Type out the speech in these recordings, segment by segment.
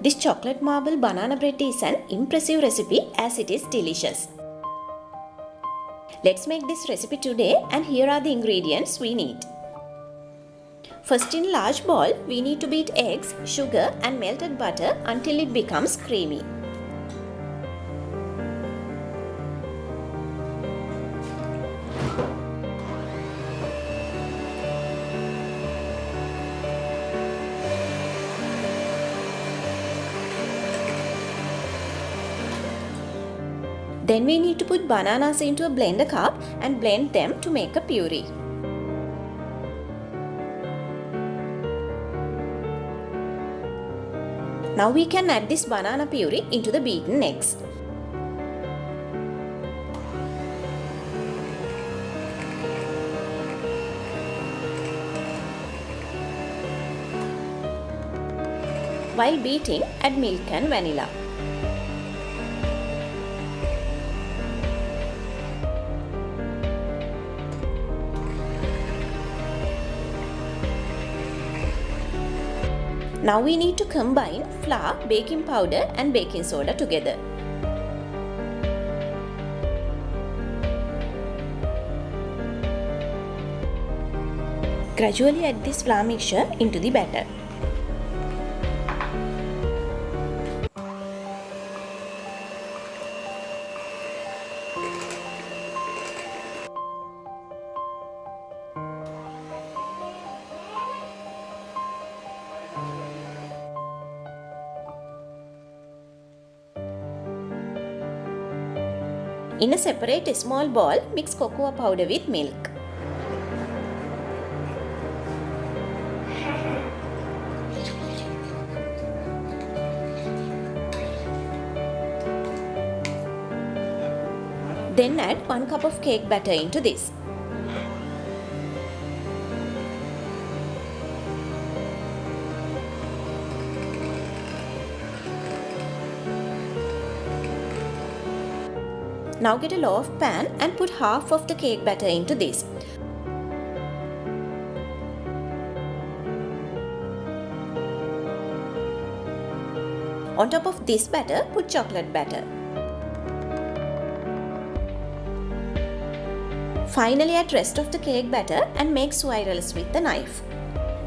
This chocolate marble banana bread is an impressive recipe as it is delicious. Let's make this recipe today, and here are the ingredients we need. First, in a large bowl, we need to beat eggs, sugar and melted butter until it becomes creamy. Then we need to put bananas into a blender cup and blend them to make a puree. Now we can add this banana puree into the beaten eggs. While beating, add milk and vanilla. Now we need to combine flour, baking powder and baking soda together. Gradually add this flour mixture into the batter. In a separate small bowl, mix cocoa powder with milk. Then add 1 cup of cake batter into this. Now get a loaf pan and put half of the cake batter into this. On top of this batter, put chocolate batter. Finally add rest of the cake batter and make swirls with the knife.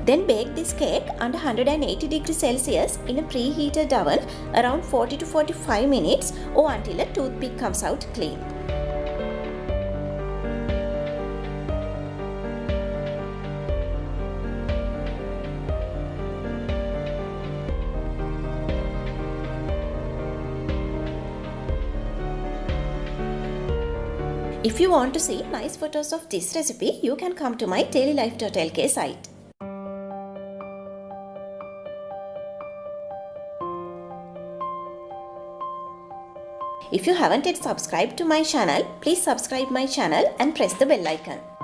Then bake this cake under 180 degrees Celsius in a preheated oven around 40 to 45 minutes or until a toothpick comes out clean. If you want to see nice photos of this recipe, you can come to my dailylife.lk site. If you haven't yet subscribed to my channel, please subscribe my channel and press the bell icon.